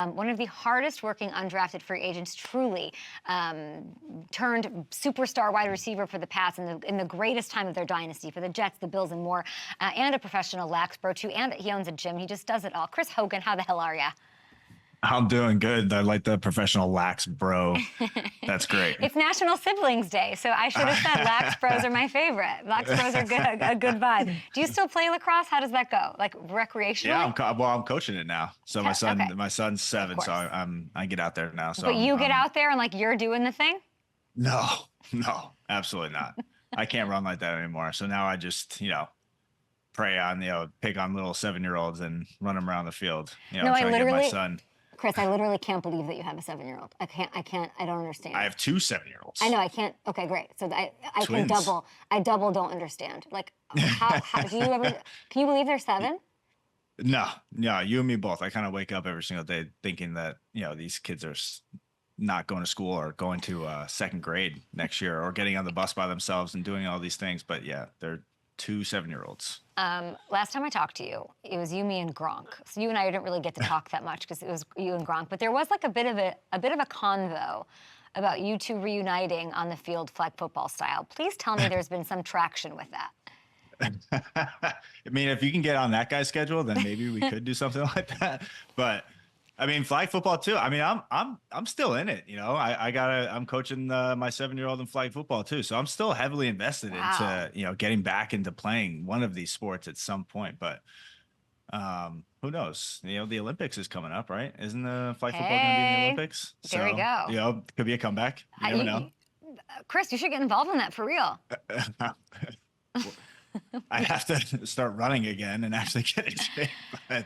One of the hardest working undrafted free agents, truly turned superstar wide receiver for the Pats in the greatest time of their dynasty, for the Jets, the Bills, and more, and a professional lax bro too, and he owns a gym. He just does it all. Chris Hogan, how the hell are ya? I'm doing good. I like the professional lax bro. That's great. It's National Siblings Day, so I should have said lax bros are my favorite. Lax bros are good, a good vibe. Do you still play lacrosse? How does that go? Like recreationally? Yeah, I'm coaching it now. So my son's 7, so I get out there now. So but you get out there and like you're doing the thing? No, absolutely not. I can't run like that anymore. So now I just, prey on, pick on little 7-year-olds and run them around the field. No, try to get my son. Chris, I literally can't believe that you have a 7-year-old. I don't understand. I have 2 7-year-olds. I know, I can't. Okay, great. So I double don't understand. Like, how do you ever, can you believe they're 7? No, you and me both. I kind of wake up every single day thinking that, these kids are not going to school or going to 2nd grade next year or getting on the bus by themselves and doing all these things. But yeah, they're 2 7-year-olds. Last time I talked to you, it was you, me, and Gronk. So you and I didn't really get to talk that much because it was you and Gronk. But there was like a bit of a convo about you two reuniting on the field, flag football style. Please tell me there's been some traction with that. I mean, if you can get on that guy's schedule, then maybe we could do something like that. But I mean, flag football too. I mean, I'm still in it. I'm coaching my 7-year-old in flag football too. So I'm still heavily invested into, getting back into playing one of these sports at some point. But who knows? The Olympics is coming up, right? Isn't the flag football going to be in the Olympics? There we go. Could be a comeback. You never know. Chris, you should get involved in that for real. I have to start running again and actually get in shape. But,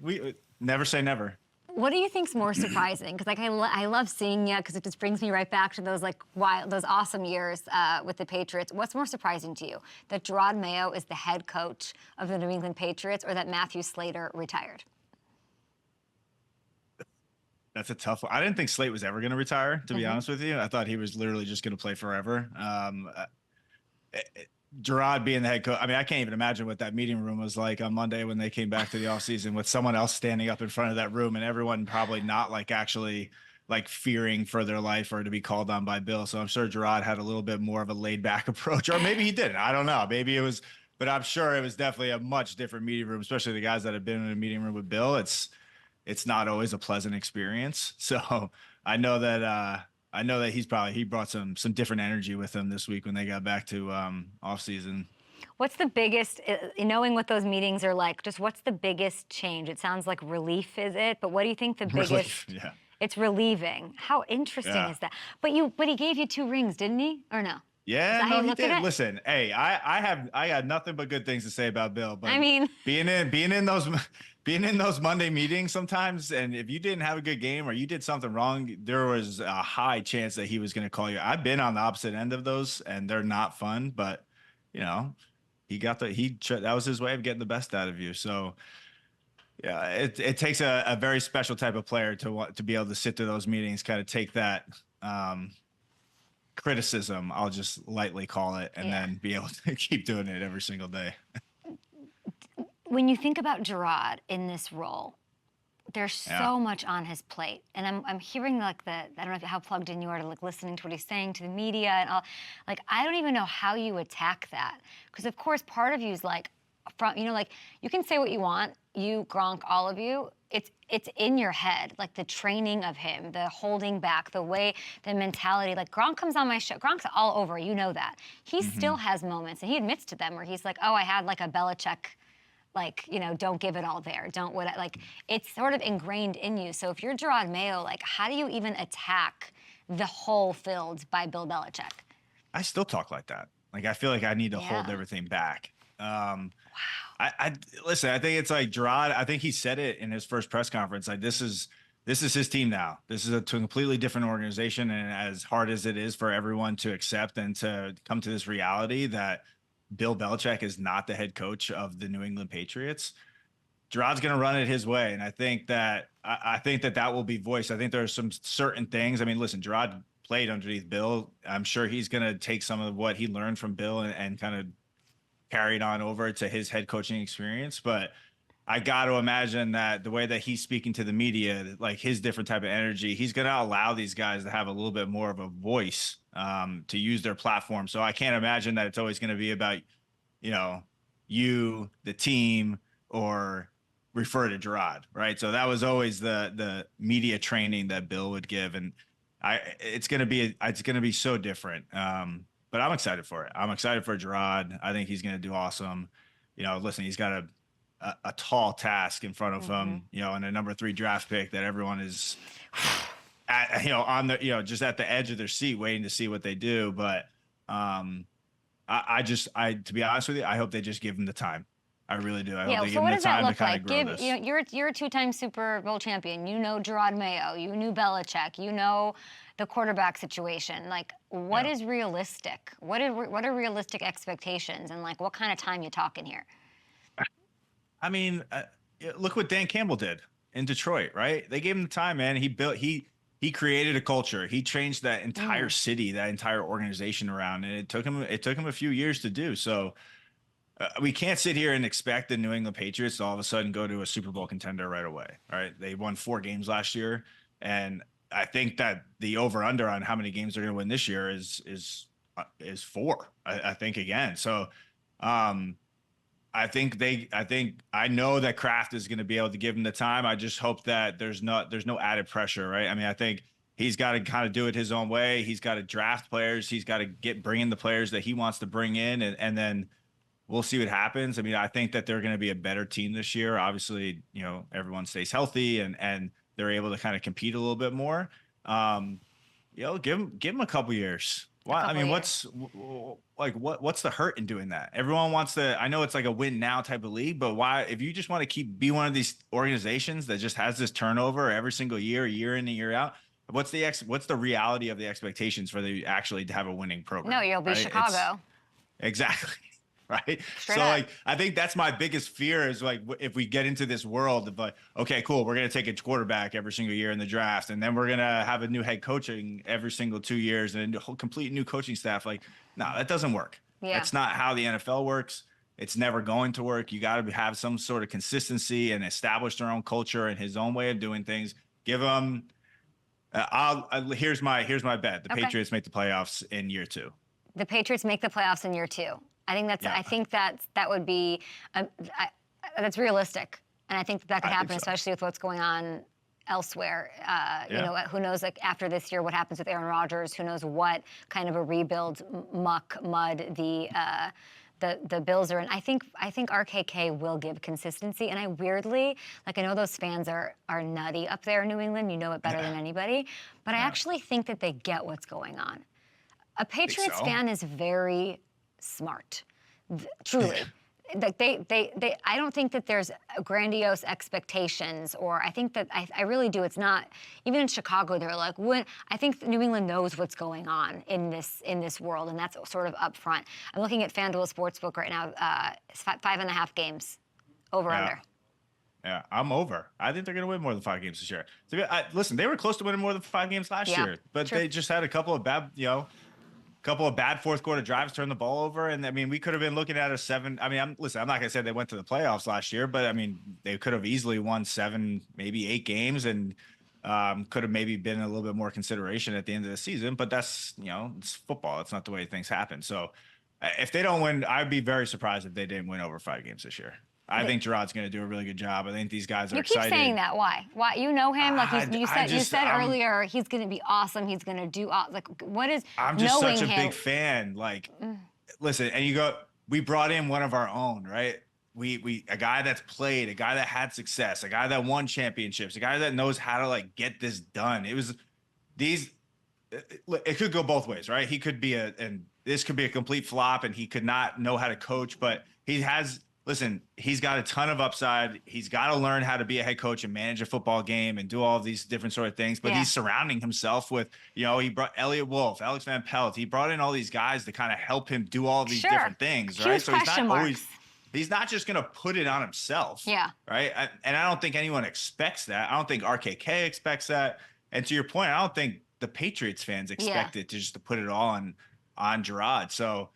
we never say never. What do you think's more surprising? Because I love seeing you because it just brings me right back to those those awesome years with the Patriots. What's more surprising to you, that Jerod Mayo is the head coach of the New England Patriots, or that Matthew Slater retired? That's a tough one. I didn't think Slate was ever going to retire, to be honest with you. I thought he was literally just going to play forever. Jerod being the head coach, I mean, I can't even imagine what that meeting room was like on Monday when they came back to the offseason with someone else standing up in front of that room and everyone probably not actually fearing for their life or to be called on by Bill. So I'm sure Jerod had a little bit more of a laid back approach, or maybe he didn't. I don't know. Maybe it was, but I'm sure it was definitely a much different meeting room, especially the guys that have been in a meeting room with Bill. It's not always a pleasant experience. So I know that he brought some different energy with him this week when they got back to off season. What's the biggest, knowing what those meetings are like, just what's the biggest change? It sounds like relief, is it? But what do you think the biggest? Relief, yeah. It's relieving. How interesting is that? But he gave you 2 rings, didn't he? Or no? Yeah, no, he did. Listen, hey, I got nothing but good things to say about Bill. But I mean, being in those Monday meetings sometimes, and if you didn't have a good game or you did something wrong, there was a high chance that he was going to call you. I've been on the opposite end of those, and they're not fun. But that was his way of getting the best out of you. So yeah, it takes a very special type of player to be able to sit through those meetings, kind of take that criticism, I'll just lightly call it, and then be able to keep doing it every single day. When you think about Jerod in this role, there's so much on his plate, and I'm hearing I don't know how plugged in you are to listening to what he's saying to the media and all. I don't even know how you attack that, because of course part of you is you can say what you want, you, Gronk, all of you. It's in your head, the training of him, the holding back, the way, the mentality. Gronk comes on my show. Gronk's all over, you know that. He still has moments, and he admits to them, where he's like, oh, I had a Belichick, don't give it all there. It's sort of ingrained in you. So if you're Jerod Mayo, how do you even attack the hole filled by Bill Belichick? I still talk like that. I feel like I need to hold everything back. Wow. Listen, I think it's Jerod. I think he said it in his first press conference. This is his team now. This is a completely different organization, and as hard as it is for everyone to accept and to come to this reality that Bill Belichick is not the head coach of the New England Patriots, Jerod's going to run it his way, and I think that will be voiced. I think there are some certain things. I mean, listen, Jerod played underneath Bill. I'm sure he's going to take some of what he learned from Bill and kind of carried on over to his head coaching experience. But I got to imagine that the way that he's speaking to the media, like his different type of energy, he's going to allow these guys to have a little bit more of a voice, to use their platform. So I can't imagine that it's always going to be about, you know, you, the team, or refer to Jerod, right? So that was always the media training that Bill would give, and it's going to be so different. But I'm excited for it. I'm excited for Jerod. I think he's going to do awesome. You know, listen, he's got a tall task in front of him, you know, and a number 3 draft pick that everyone is at, you know, on the, you know, just at the edge of their seat waiting to see what they do. But to be honest with you, I hope they just give him the time. I really do. I hope they give him the time to kind of grow this. You're a 2-time Super Bowl champion. You know Jerod Mayo. You knew Belichick. You know the quarterback situation. Like, what is realistic? What are realistic expectations? And like, what kind of time you talking here? I mean, look what Dan Campbell did in Detroit, right? They gave him the time, man. He created a culture. He changed that entire city, that entire organization around, and it took him a few years to do. So we can't sit here and expect the New England Patriots to all of a sudden go to a Super Bowl contender right away. Right? They won 4 games last year, and I think that the over under on how many games they're going to win this year is 4. I think again. So. I know that Kraft is going to be able to give him the time. I just hope that there's no added pressure, right? I mean, I think he's got to kind of do it his own way. He's got to draft players. He's got to bring in the players that he wants to bring in, and then we'll see what happens. I mean, I think that they're going to be a better team this year. Obviously, you know, everyone stays healthy and they're able to kind of compete a little bit more. You know, give him a couple years. Why? I mean, what's the hurt in doing that? Everyone wants to. I know it's like a win now type of league, but why? If you just want to be one of these organizations that just has this turnover every single year in and year out, what's the reality of the expectations for the actually to have a winning program? No, you'll be Chicago. Exactly. Right. Straight up. Like, I think that's my biggest fear is like, if we get into this world of like, okay, cool, we're going to take a quarterback every single year in the draft, and then we're going to have a new head coaching every single 2 years and a whole complete new coaching staff. Like, no, that doesn't work. Yeah. That's not how the NFL works. It's never going to work. You got to have some sort of consistency and establish their own culture and his own way of doing things. Give them, here's my bet. The Patriots make the playoffs in year 2. The Patriots make the playoffs in year 2. I think that would be that's realistic, and I think that could happen, especially with what's going on elsewhere. You know, who knows? Like, after this year, what happens with Aaron Rodgers? Who knows what kind of a rebuild mud the Bills are in? I think RKK will give consistency, and I weirdly, like, I know those fans are nutty up there in New England. You know it better than anybody, but I actually think that they get what's going on. A Patriots fan is very smart, truly. Like I don't think that there's grandiose expectations, or I think that I really do. It's not, even in Chicago, they're like, I think New England knows what's going on in this world, and that's sort of up front. I'm looking at FanDuel Sportsbook right now, 5.5 games over under. Yeah, I'm over. I think they're going to win more than 5 games this year. Listen, they were close to winning more than 5 games last year, but they just had a couple of bad fourth quarter drives, turn the ball over. And I mean, we could have been looking at a 7. I mean, I'm not going to say they went to the playoffs last year, but I mean, they could have easily won 7, maybe 8 games, and could have maybe been a little bit more consideration at the end of the season. But that's, you know, it's football. It's not the way things happen. So if they don't win, I'd be very surprised if they didn't win over 5 games this year. I think Jerod's going to do a really good job. I think these guys are excited. You keep saying that. Why? You know him. Like you said earlier, he's going to be awesome. He's going to do like, what is? I'm just such a big fan. Like, listen, and we brought in one of our own, right? We a guy that's played, a guy that had success, a guy that won championships, a guy that knows how to like get this done. It could go both ways, right? He could be and this could be a complete flop, and he could not know how to coach, but he has. Listen, he's got a ton of upside. He's got to learn how to be a head coach and manage a football game and do all of these different sort of things. But he's surrounding himself with, you know, he brought Elliott Wolf, Alex Van Pelt. He brought in all these guys to kind of help him do all these different things, right? So he's not just going to put it on himself. Yeah. Right. And I don't think anyone expects that. I don't think RKK expects that. And to your point, I don't think the Patriots fans expect it to put it all on Jerod. So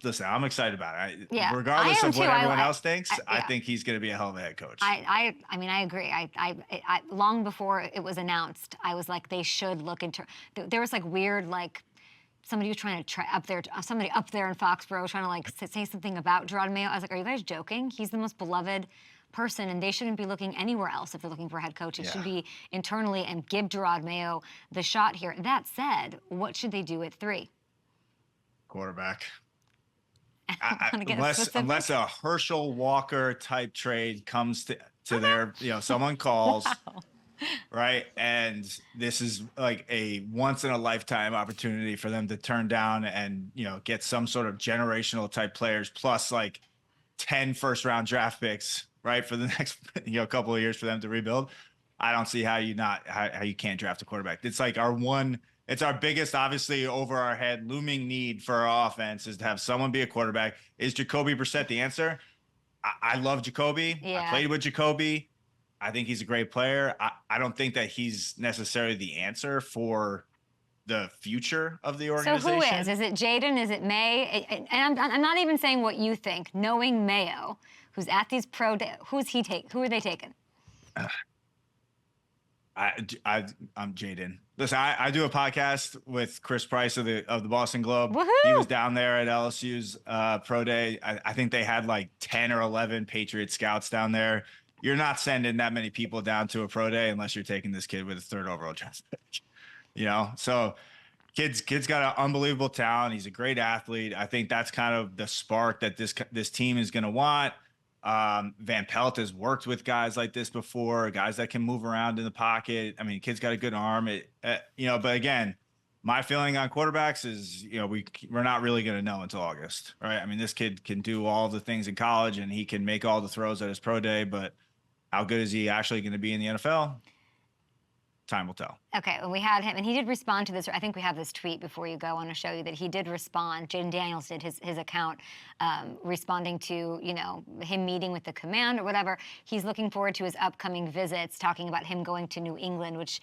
Listen, I'm excited about it. Yeah, Regardless I am of what too. everyone else thinks, I yeah. think he's going to be a hell of a head coach. I mean, I agree. I long before it was announced, I was like, they should look into. There was like weird, like somebody was trying to somebody up there in Foxborough was trying to like say something about Jerod Mayo. I was like, are you guys joking? He's the most beloved person, and they shouldn't be looking anywhere else if they're looking for a head coach. It should be internally and give Jerod Mayo the shot here. That said, what should they do at 3? Quarterback. Unless a Herschel Walker type trade comes to their, someone calls, wow. right? And this is like a once in a lifetime opportunity for them to turn down and, get some sort of generational type players plus like 10 first round draft picks, right? For the next, couple of years for them to rebuild. I don't see how you can't draft a quarterback. It's like it's our biggest, obviously, over our head looming need for our offense is to have someone be a quarterback. Is Jacoby Brissett the answer? I love Jacoby. Yeah. I played with Jacoby. I think he's a great player. I don't think that he's necessarily the answer for the future of the organization. So who is? Is it Jaden? Is it May? And I'm not even saying what you think. Knowing Mayo, who's at these pro days, who are they taking? I'm Jaden. Listen, I do a podcast with Chris Price of the Boston Globe. Woohoo! He was down there at LSU's pro day. I think they had like 10 or 11 Patriot scouts down there. You're not sending that many people down to a pro day unless you're taking this kid with a 3rd overall draft pick. So kid's got an unbelievable talent. He's a great athlete. I think that's kind of the spark that this team is going to want. Van Pelt has worked with guys like this before, guys that can move around in the pocket. I mean, kid's got a good arm. But again, my feeling on quarterbacks is, we're not really going to know until August, right? I mean, this kid can do all the things in college and he can make all the throws at his pro day, but how good is he actually going to be in the NFL? Time will tell. Okay, well, we had him, and he did respond to this. I think we have this tweet before you go. I want to show you that he did respond. Jaden Daniels did his account responding to, him meeting with the command or whatever. He's looking forward to his upcoming visits, talking about him going to New England, which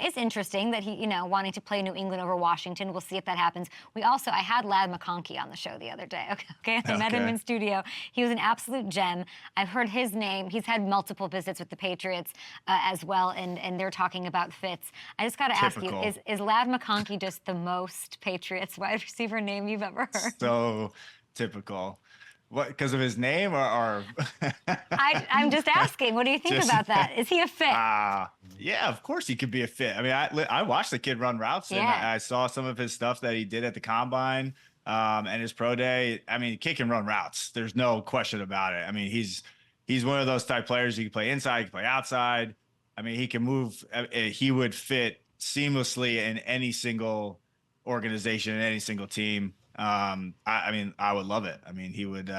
is interesting that he, wanting to play New England over Washington. We'll see if that happens. I had Ladd McConkey on the show the other day. Okay. I met him in studio. He was an absolute gem. I've heard his name. He's had multiple visits with the Patriots as well, and they're talking about fits. I just got to ask you, is Ladd McConkey just the most Patriots wide receiver name you've ever heard? So typical. What, because of his name or? I'm just asking. What do you think about that? Is he a fit? Yeah, of course he could be a fit. I mean, I watched the kid run routes and I saw some of his stuff that he did at the combine and his pro day. I mean, kid can run routes. There's no question about it. I mean, he's one of those type players. He can play inside, he can play outside. I mean, he can move. He would fit seamlessly in any single organization, in any single team. I would love it. I mean, he would,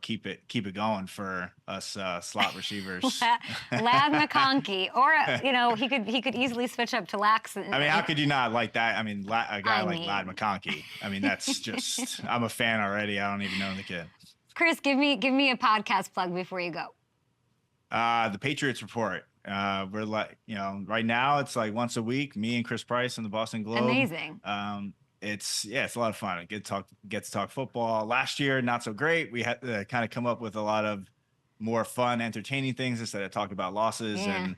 keep it going for us slot receivers. Ladd McConkey, or he could easily switch up to Lax. I mean, how could you not like that? I mean, a guy like Ladd McConkey. I mean, that's just. I'm a fan already. I don't even know the kid. Chris, give me a podcast plug before you go. The Patriots Report. We're like, right now it's like once a week, me and Chris Price and the Boston Globe. Amazing. It's a lot of fun. I get to talk football. Last year, not so great. We had to kind of come up with a lot of more fun, entertaining things instead of talking about losses and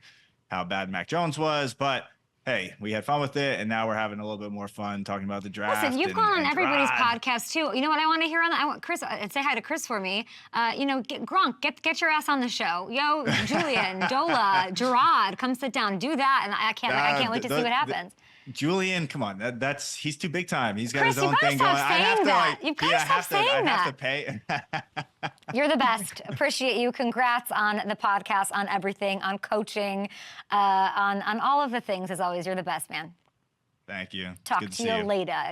how bad Mac Jones was. But hey, we had fun with it, and now we're having a little bit more fun talking about the draft. Listen, you've gone on everybody's podcast too. You know what I want to hear on that? I want Chris, say hi to Chris for me. Gronk, get your ass on the show. Yo, Julian, Dola, Jerod, come sit down, do that, and I can't wait to see what happens. Julian, come on, he's too big time. He's got Chris, his own thing going. You've got to stop saying that. I have to pay. You're the best. Appreciate you. Congrats on the podcast, on everything, on coaching, on all of the things. As always, you're the best, man. Thank you. Talk to you later.